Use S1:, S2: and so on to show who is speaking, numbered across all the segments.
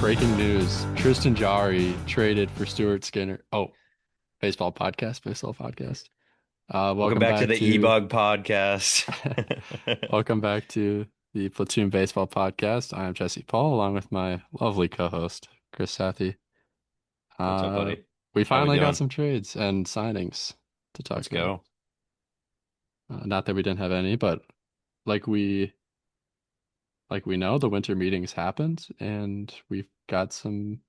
S1: Breaking news. Tristan Jari traded for Stuart Skinner. Oh, baseball podcast.
S2: Welcome
S1: Welcome
S2: back to
S1: back
S2: the
S1: to
S2: eBug podcast.
S1: welcome back to the Platoon Baseball Podcast. I am Jesse Paul, along with my lovely co-host, Chris Sathi.
S2: What's up,
S1: Uh,
S2: buddy?
S1: we
S2: How we
S1: finally got
S2: doing?
S1: some trades and signings to talk
S2: Let's
S1: about.
S2: go.
S1: Not that we didn't have any, but like we like we know, the winter meetings happened and we've got some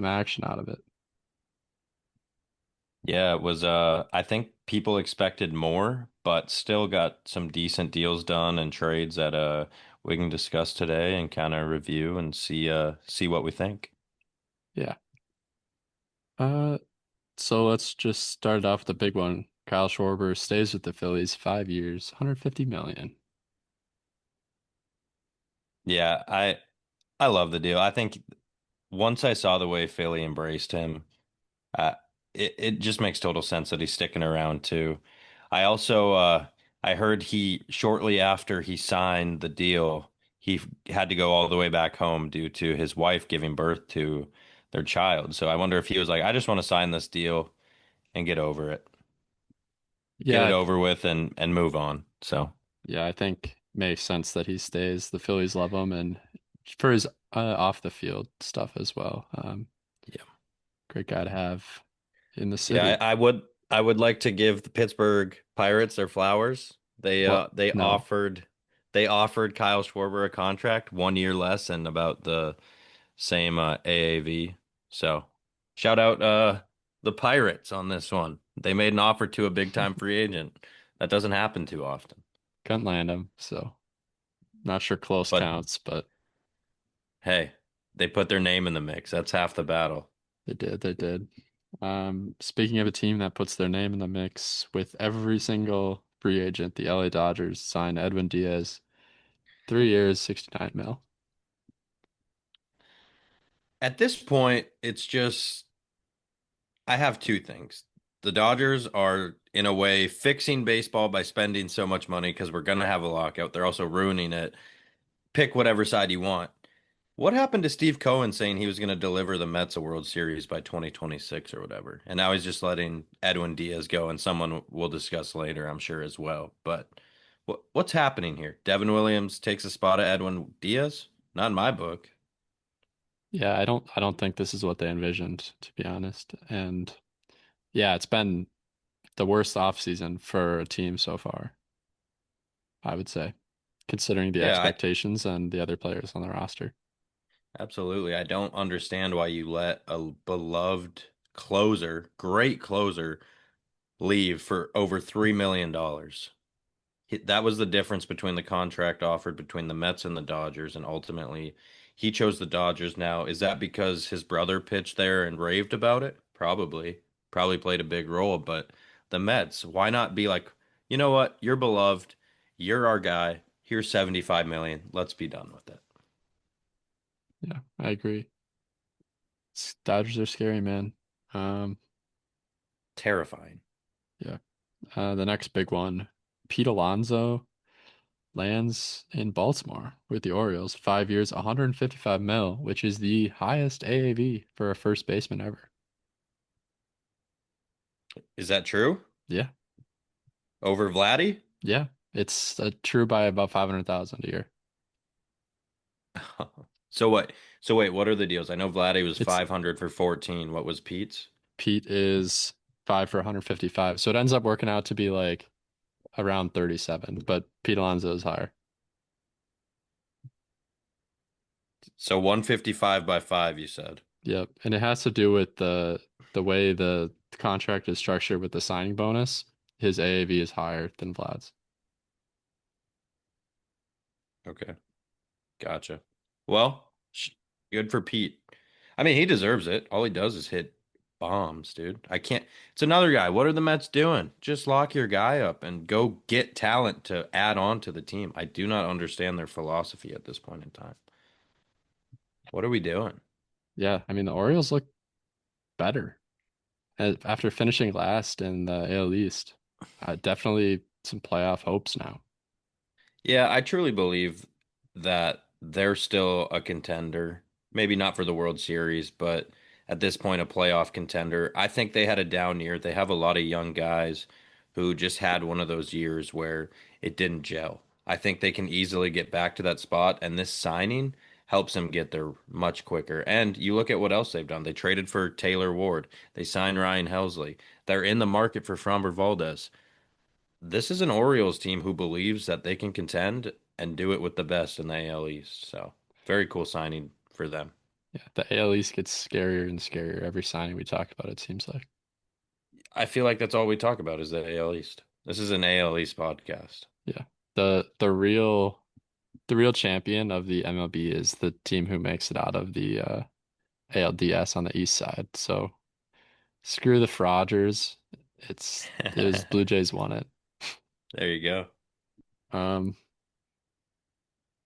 S1: action out of it.
S2: Yeah, it was I think people expected more, but still got some decent deals done and trades that we can discuss today and kind of review and see what we think.
S1: Yeah. Uh, So let's just start off with the big one. Kyle Schwarber stays with the Phillies 5 years, 150 million.
S2: Yeah, I love the deal. I think once I saw the way Philly embraced him, Uh, it just makes total sense that he's sticking around too. I also I heard he shortly after he signed the deal, had to go all the way back home due to his wife giving birth to their child. So I wonder if he was like, I just want to sign this deal and get over it. Get
S1: Yeah,
S2: it over with and move on. So
S1: yeah, I think makes sense that he stays. The Phillies love him and for his off the field stuff as well.
S2: yeah.
S1: Great guy to have in the
S2: Yeah,
S1: city.
S2: I would like to give the Pittsburgh Pirates their flowers. They
S1: What?
S2: uh they
S1: No,
S2: offered they offered Kyle Schwarber a contract 1 year less and about the same AAV. So shout out the Pirates on this one. They made an offer to a big time free agent. That doesn't happen too often.
S1: couldn't land him. So not sure close
S2: But
S1: counts, but
S2: hey, they put their name in the mix. That's half the battle.
S1: they did. They did. Speaking of a team that puts their name in the mix with every single free agent, the LA Dodgers signed Edwin Diaz, 3 years, 69 mil.
S2: At this point, it's just I have two things. The Dodgers are, in a way, fixing baseball by spending so much money because we're going to have a lockout. They're also ruining it. Pick whatever side you want. What happened to Steve Cohen saying he was going to deliver the Mets a World Series by 2026 or whatever? And now he's just letting Edwin Diaz go, and someone we'll discuss later, I'm sure, as well. But what's happening here? Devin Williams takes a spot of Edwin Diaz? Not in my book.
S1: Yeah, I don't think this is what they envisioned, to be honest. And yeah, it's been the worst offseason for a team so far, I would say, considering the
S2: Yeah,
S1: expectations and the other players on the roster.
S2: absolutely. I don't understand why you let a beloved closer, great closer, leave for over $3 million. That was the difference between the contract offered between the Mets and the Dodgers, and ultimately he chose the Dodgers. Now, is that because his brother pitched there and raved about it? Probably. Probably played a big role, but the Mets, why not be like, you know what? You're beloved. You're our guy. Here's 75 million. Let's be done with it.
S1: Yeah, I agree. Dodgers are scary, man. Um,
S2: Terrifying.
S1: yeah. The next big one, Pete Alonso lands in Baltimore with the Orioles, 5 years, 155 mil, which is the highest AAV for a first baseman ever.
S2: Is that true?
S1: Yeah,
S2: Over Vladdy?
S1: yeah, it's true by about 500,000 a year.
S2: So what? So wait, what are the deals? I know Vladdy was
S1: It's
S2: 500 for 14. What was Pete's?
S1: Pete is 5 for 155, so it ends up working out to be like around 37, but Pete Alonso is higher.
S2: So 155 by 5, you said.
S1: Yep, and it has to do with the way the contract is structured with the signing bonus. His AAV is higher than Vlad's.
S2: Okay. Gotcha. Well, good for Pete. I mean, he deserves it. All he does is hit bombs, dude. I can't. It's another guy. What are the Mets doing? Just lock your guy up and go get talent to add on to the team. I do not understand their philosophy at this point in time. What are we doing?
S1: Yeah, I mean the Orioles look better after finishing last in the AL East. Definitely some playoff hopes now.
S2: Yeah, I truly believe that they're still a contender. Maybe not for the World Series, but at this point, a playoff contender. I think they had a down year. They have a lot of young guys who just had one of those years where it didn't gel. I think they can easily get back to that spot, and this signing helps them get there much quicker. And you look at what else they've done. They traded for Taylor Ward. They signed Ryan Helsley. They're in the market for Framber Valdez. This is an Orioles team who believes that they can contend and do it with the best in the AL East. So, very cool signing for them.
S1: Yeah, the AL East gets scarier and scarier every signing we talk about, it seems like.
S2: I feel like that's all we talk about is the AL East. This is an AL East podcast.
S1: Yeah. The real champion of the MLB is the team who makes it out of the ALDS on the east side. So screw the Frogers. It was Blue Jays won it.
S2: There you go.
S1: Um,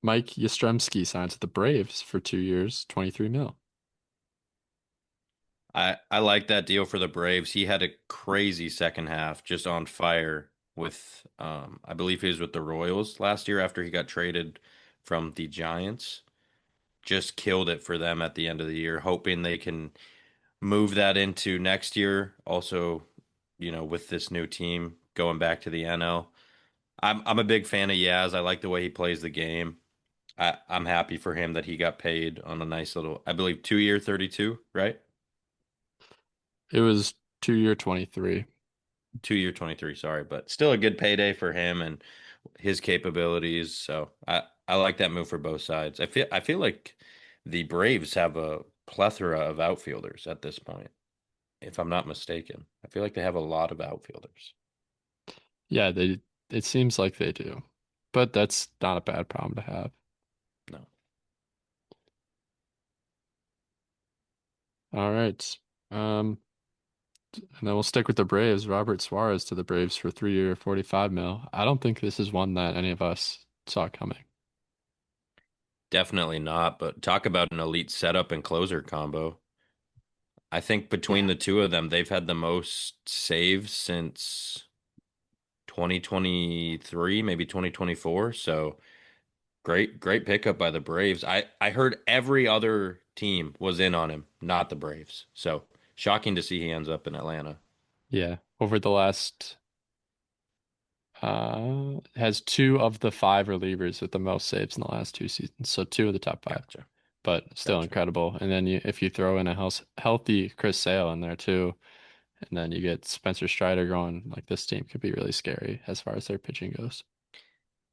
S1: Mike Yastrzemski signs with the Braves for 2 years, 23 mil.
S2: I like that deal for the Braves. He had a crazy second half, just on fire with I believe he was with the Royals last year after he got traded from the Giants. Just killed it for them at the end of the year, hoping they can move that into next year. Also, with this new team going back to the NL. I'm a big fan of Yaz. I like the way he plays the game. I'm happy for him that he got paid on a nice little, I believe 2 year 32, right?
S1: It was 2 year 23.
S2: 2 year 23, sorry, but still a good payday for him and his capabilities. So I like that move for both sides. I feel like the Braves have a plethora of outfielders at this point, if I'm not mistaken. I feel like they have a lot of outfielders.
S1: Yeah, it seems like they do. But that's not a bad problem to have.
S2: No.
S1: All right. Um, and then we'll stick with the Braves. Robert Suarez to the Braves for 3 year, 45 mil. I don't think this is one that any of us saw coming.
S2: Definitely not, but talk about an elite setup and closer combo. I think between
S1: Yeah.
S2: the two of them, they've had the most saves since 2023, maybe 2024. So great pickup by the Braves. I heard every other team was in on him, not the Braves. So shocking to see he ends up in Atlanta.
S1: Yeah. Over the last has two of the five relievers with the most saves in the last 2 seasons. So two of the top five.
S2: Gotcha.
S1: But still
S2: Gotcha.
S1: incredible. And then if you throw in a healthy Chris Sale in there too, and then you get Spencer Strider going, like this team could be really scary as far as their pitching goes.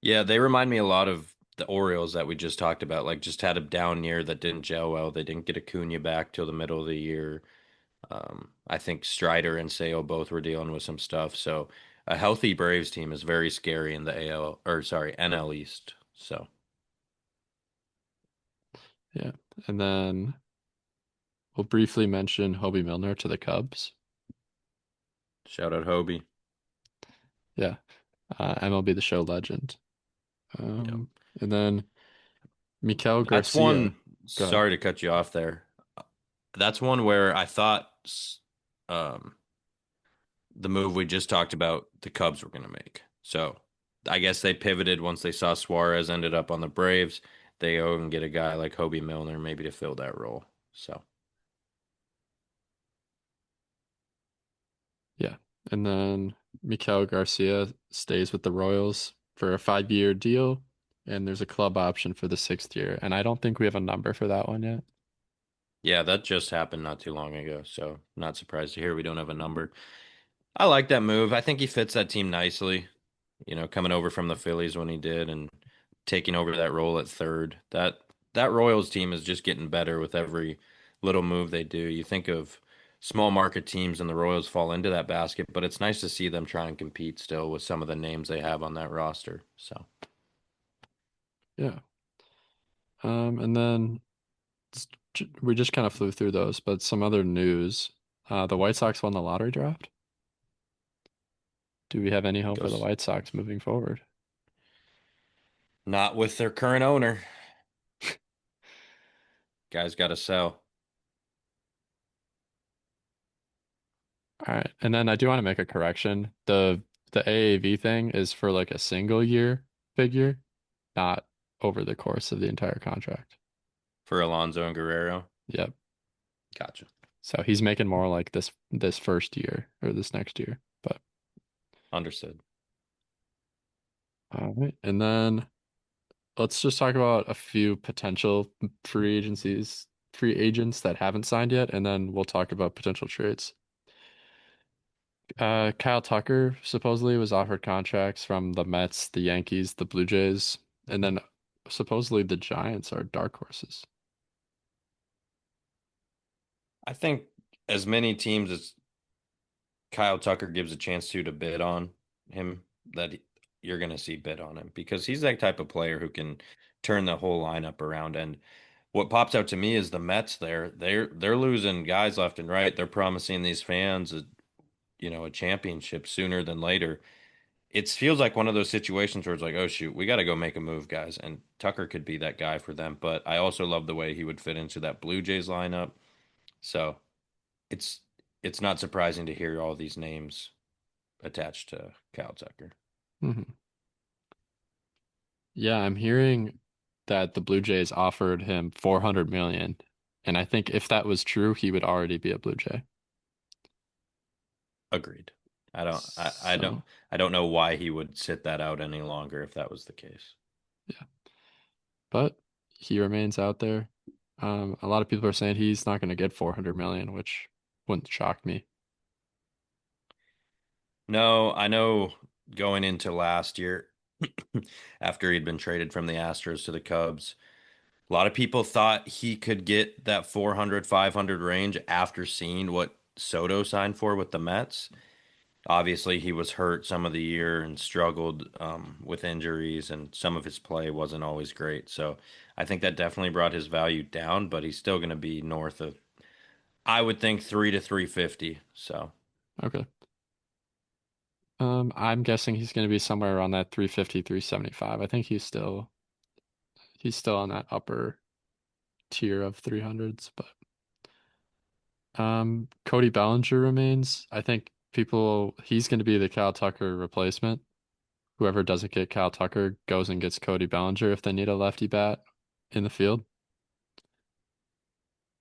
S2: Yeah, they remind me a lot of the Orioles that we just talked about. Like just had a down year that didn't gel well. They didn't get Acuna back till the middle of the year. I think Strider and Sale both were dealing with some stuff. So a healthy Braves team is very scary in the AL or sorry, NL East. So
S1: Yeah. And then we'll briefly mention Hobie Milner to the Cubs.
S2: shout out Hobie.
S1: Yeah. MLB The Show legend.
S2: Yep.
S1: And then Mikel
S2: That's
S1: Garcia.
S2: one,
S1: Go ahead.
S2: sorry to cut you off there. That's one where I thought um, the move we just talked about, the Cubs were going to make. So I guess they pivoted once they saw Suarez ended up on the Braves. They go and get a guy like Hobie Milner maybe to fill that role. So
S1: Yeah. And then Mikel Garcia stays with the Royals for a 5 year deal. And there's a club option for the 6th year. And I don't think we have a number for that one yet.
S2: yeah, that just happened not too long ago. So not surprised to hear we don't have a number. I like that move. I think he fits that team nicely. Coming over from the Phillies when he did and taking over that role at third. That Royals team is just getting better with every little move they do. You think of small market teams and the Royals fall into that basket, but it's nice to see them try and compete still with some of the names they have on that roster. So,
S1: Yeah. And then we just kind of flew through those, but some other news. The White Sox won the lottery draft. Do we have any hope for the
S2: goes
S1: White Sox moving forward?
S2: not with their current owner. Guys got to sell.
S1: All right. And then I do want to make a correction. The AAV thing is for like a single year figure, not over the course of the entire contract.
S2: for Alonso and Guerrero.
S1: Yep.
S2: Gotcha.
S1: So he's making more like this first year or this next year. But
S2: Understood.
S1: all right. And then let's just talk about a few potential free agents that haven't signed yet, and then we'll talk about potential trades. Kyle Tucker supposedly was offered contracts from the Mets, the Yankees, the Blue Jays, and then supposedly the Giants are dark horses.
S2: I think as many teams as Kyle Tucker gives a chance to bid on him, you're going to see bid on him because he's that type of player who can turn the whole lineup around. And what pops out to me is the Mets there. They're losing guys left and right. They're promising these fans a championship sooner than later. It feels like one of those situations where it's like, oh shoot, we got to go make a move, guys. And Tucker could be that guy for them. But I also love the way he would fit into that Blue Jays lineup. So it's it's not surprising to hear all these names attached to Kyle Tucker.
S1: Hmm. Yeah, I'm hearing that the Blue Jays offered him 400 million, and I think if that was true, he would already be a Blue Jay.
S2: Agreed. I don't I, I don't
S1: So,
S2: I don't know why he would sit that out any longer if that was the case.
S1: yeah, but he remains out there. A lot of people are saying he's not going to get 400 million, which wouldn't shock me.
S2: No, I know going into last year after he'd been traded from the Astros to the Cubs, a lot of people thought he could get that 400, 500 range after seeing what Soto signed for with the Mets. Obviously, he was hurt some of the year and struggled with injuries, and some of his play wasn't always great. So I think that definitely brought his value down, but he's still going to be north of, I would think, 3 to 350. So
S1: Okay. I'm guessing he's going to be somewhere around that 350, 375. I think he's still on that upper tier of 300s, but Cody Bellinger remains. I think he's going to be the Cal Tucker replacement. Whoever doesn't get Cal Tucker goes and gets Cody Bellinger if they need a lefty bat in the field.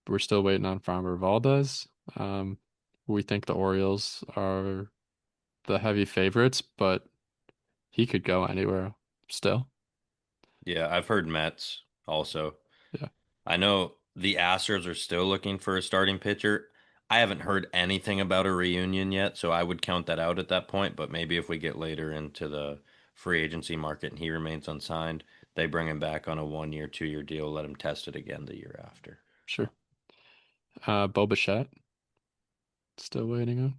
S1: We're still waiting on Framber Valdez. Um, we think the Orioles are the heavy favorites, but he could go anywhere still.
S2: yeah, I've heard Mets also.
S1: Yeah,
S2: I know the Astros are still looking for a starting pitcher. I haven't heard anything about a reunion yet, so I would count that out at that point. But maybe if we get later into the free agency market and he remains unsigned, they bring him back on a 1 year, 2 year deal, let him test it again the year after.
S1: sure.
S2: So
S1: Bo Bichette, still waiting on.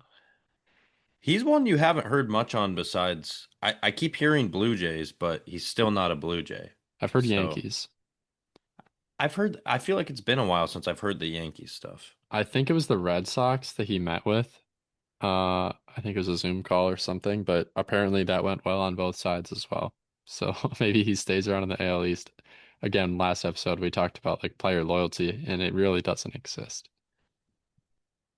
S2: he's one you haven't heard much on besides I keep hearing Blue Jays, but he's still not a Blue Jay.
S1: I've heard
S2: So
S1: Yankees.
S2: I feel like it's been a while since I've heard the Yankees stuff.
S1: I think it was the Red Sox that he met with. I think it was a Zoom call or something, but apparently that went well on both sides as well. So maybe he stays around in the AL East. Again, last episode we talked about like player loyalty, and it really doesn't exist.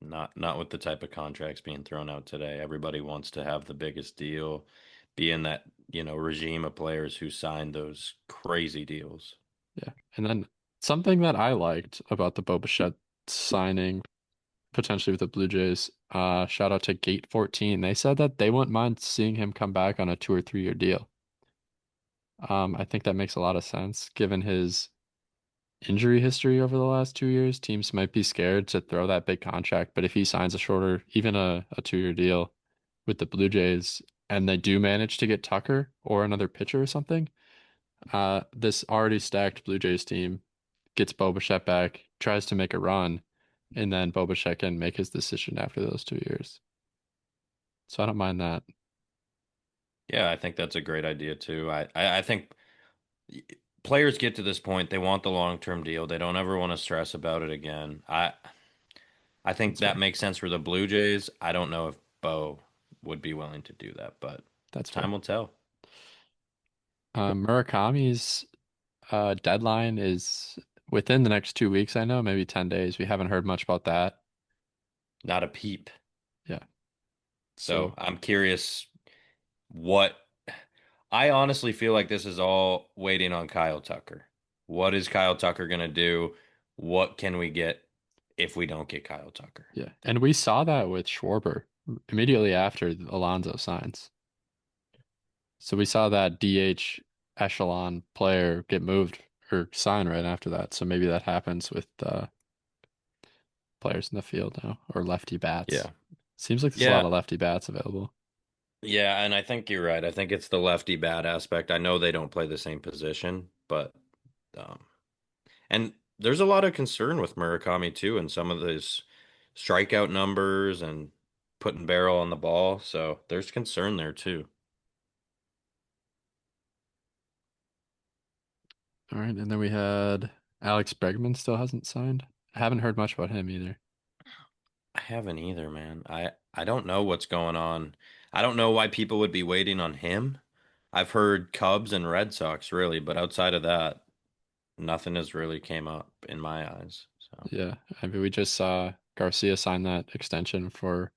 S2: Not with the type of contracts being thrown out today. Everybody wants to have the biggest deal, be in that, regime of players who signed those crazy deals.
S1: Yeah. And then something that I liked about the Bo Bichette signing potentially with the Blue Jays, shout out to Gate 14. They said that they wouldn't mind seeing him come back on a 2 or 3 year deal. I think that makes a lot of sense given his injury history over the last 2 years. Teams might be scared to throw that big contract, but if he signs a shorter, even a 2 year deal with the Blue Jays, and they do manage to get Tucker or another pitcher or something, this already stacked Blue Jays team gets Bo Bichette back, tries to make a run, and then Bo Bichette can make his decision after those 2 years. So I don't mind that.
S2: Yeah, I think that's a great idea too. I think players get to this point, they want the long-term deal. They don't ever want to stress about it again. I think
S1: That's
S2: that
S1: fair.
S2: makes sense for the Blue Jays. I don't know if Bo would be willing to do that, but
S1: That's
S2: time
S1: fair.
S2: will tell.
S1: Murakami's deadline is within the next 2 weeks, I know, maybe 10 days. We haven't heard much about that.
S2: Not a peep.
S1: Yeah.
S2: So
S1: So,
S2: I'm curious what I honestly feel like this is all waiting on Kyle Tucker. What is Kyle Tucker going to do? What can we get if we don't get Kyle Tucker?
S1: Yeah. And we saw that with Schwarber immediately after Alonso signs. So we saw that DH echelon player get moved or sign right after that. So maybe that happens with players in the field now or lefty bats.
S2: Yeah.
S1: Seems like there's a lot
S2: Yeah.
S1: of lefty bats available.
S2: Yeah, and I think you're right. I think it's the lefty bat aspect. I know they don't play the same position, but um and there's a lot of concern with Murakami too and some of his strikeout numbers and putting barrel on the ball. So there's concern there too.
S1: All right. And then we had Alex Bregman still hasn't signed. I haven't heard much about him either.
S2: I haven't either, man. I don't know what's going on. I don't know why people would be waiting on him. I've heard Cubs and Red Sox really, but outside of that, nothing has really came up in my eyes. So
S1: Yeah. I mean, we just saw Garcia sign that extension for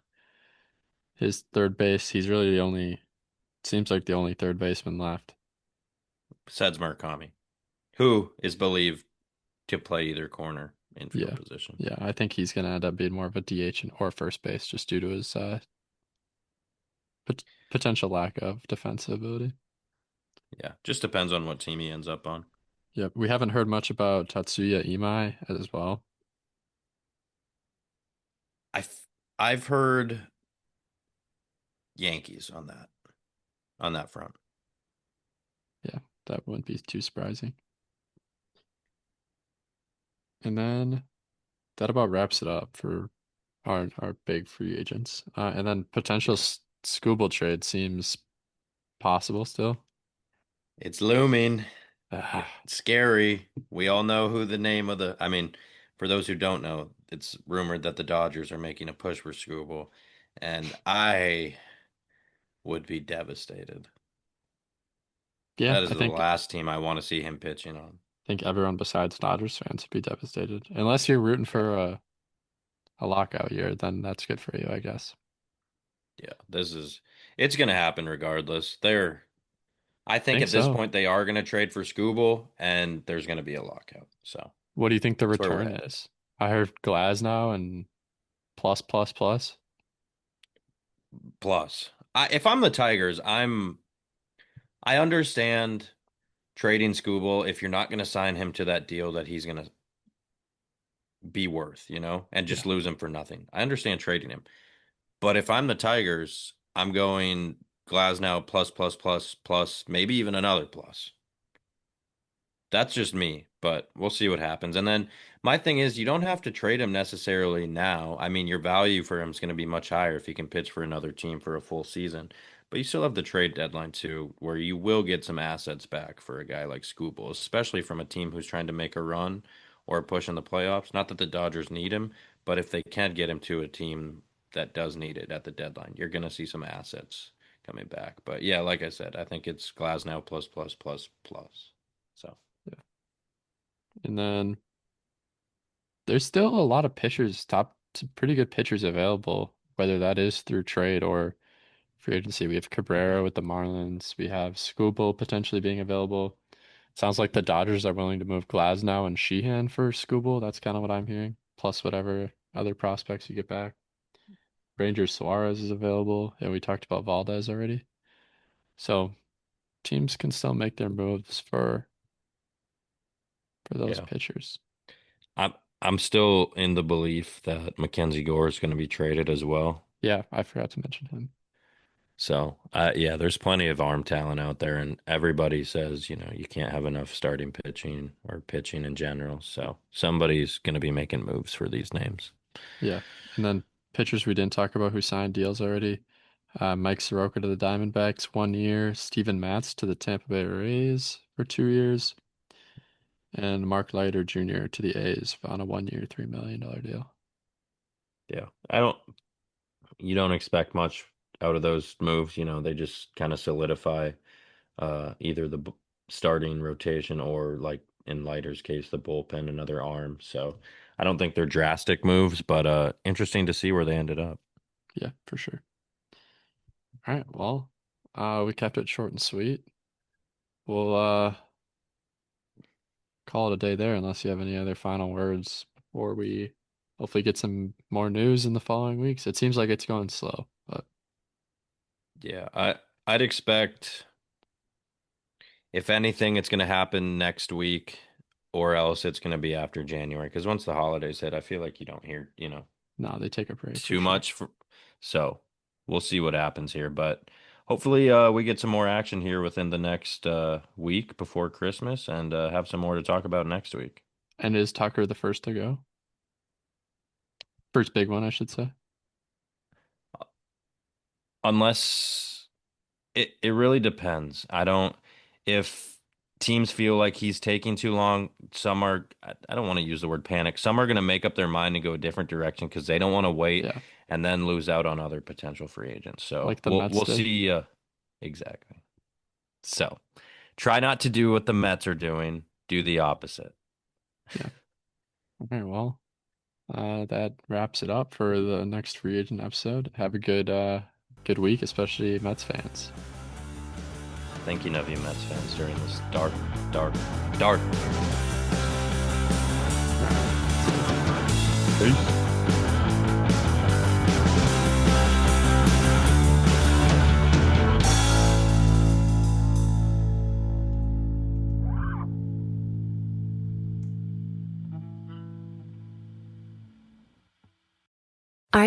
S1: his third base. He's really the only, seems like the only third baseman left.
S2: besides Murakami, who is believed to play either corner infield
S1: Yeah.
S2: position.
S1: Yeah. I think he's going to end up being more of a DH and or first base just due to his potential lack of defensive ability.
S2: Yeah, just depends on what team he ends up on.
S1: Yep. We haven't heard much about Tatsuya Imai as well.
S2: I've I've heard Yankees on that front.
S1: Yeah. That wouldn't be too surprising. And then that about wraps it up for our big free agents. And then potential
S2: Yeah.
S1: Scooble trade seems possible still.
S2: It's looming.
S1: Ah,
S2: It's scary. We all know who the name of I mean, for those who don't know, it's rumored that the Dodgers are making a push for Scooble, and I would be devastated.
S1: yeah,
S2: That is
S1: I
S2: the
S1: think
S2: last team I want to see him pitching on.
S1: everyone besides Dodgers fans would be devastated. Unless you're rooting
S2: Yeah.
S1: for a lockout year, then that's good for you, I guess.
S2: Yeah. It's going to happen regardless. I think
S1: Think
S2: at this
S1: so.
S2: point they are going to trade for Scooble and there's going to be a lockout. So
S1: What do you think the
S2: that's where we're
S1: return
S2: at.
S1: is? I heard Glasnow and plus plus plus.
S2: Plus, if I'm the Tigers, I understand trading Scooble if you're not going to sign him to that deal that he's going to be worth, and
S1: Yeah.
S2: just lose him for nothing. I understand trading him. But if I'm the Tigers, I'm going Glasnow plus, plus, plus, plus, maybe even another plus. That's just me, but we'll see what happens. And then my thing is, you don't have to trade him necessarily now. I mean, your value for him is going to be much higher if he can pitch for another team for a full season. But you still have the trade deadline too, where you will get some assets back for a guy like Scooble, especially from a team who's trying to make a run or push in the playoffs. Not that the Dodgers need him, but if they can get him to a team that does need it at the deadline, you're going to see some assets coming back. But yeah, like I said, I think it's Glasnow plus, plus, plus, plus. So.
S1: Yeah. And then there's still a lot of pitchers, top some pretty good pitchers available, whether that is through trade or free agency. We have Cabrera with the Marlins. We have Skubal potentially being available. Sounds like the Dodgers are willing to move Glasnow and Sheehan for Skubal. That's kind of what I'm hearing. Plus whatever other prospects you get back. Ranger Suarez is available, and we talked about Valdez already. So teams can still make their moves for those
S2: Yeah.
S1: pitchers.
S2: I'm I'm still in the belief that Mackenzie Gore is going to be traded as well.
S1: Yeah, I forgot to mention him.
S2: So, yeah, there's plenty of arm talent out there, and everybody says, you can't have enough starting pitching or pitching in general. So, somebody's going to be making moves for these names.
S1: Yeah. And then pitchers we didn't talk about who signed deals already. Mike Soroka to the Diamondbacks 1 year. Steven Matz to the Tampa Bay Rays for 2 years. And Mark Leiter Jr. to the A's on a 1 year, $3 million deal.
S2: Yeah, you don't expect much out of those moves. They just kind of solidify either the starting rotation or, like in Leiter's case, the bullpen, another arm. So, I don't think they're drastic moves, but interesting to see where they ended up.
S1: Yeah, for sure. All right. Well, we kept it short and sweet. We'll call it a day there unless you have any other final words before we hopefully get some more news in the following weeks. It seems like it's going slow, but
S2: Yeah, I'd expect if anything, it's going to happen next week, or else it's going to be after January. Because once the holidays hit, I feel like you don't hear,
S1: no, they take a break for
S2: too
S1: sure.
S2: much. So we'll see what happens here. But hopefully, we get some more action here within the next week before Christmas, and have some more to talk about next week.
S1: And is Tucker the first to go? First big one, I should say.
S2: Unless it really depends. I don't if teams feel like he's taking too long, some are I don't want to use the word panic. Some are going to make up their mind and go a different direction because they don't want to wait
S1: Yeah,
S2: and then lose out on other potential free agents. So
S1: like the
S2: we'll
S1: Mets
S2: we'll
S1: did.
S2: see exactly. So try not to do what the Mets are doing. Do the opposite.
S1: Yeah. Okay, well, that wraps it up for the next free agent episode. Have a good week, especially Mets fans.
S2: Thinking of you, Mets fans, during this dark, dark, dark.
S1: All right. See ya.
S2: Peace.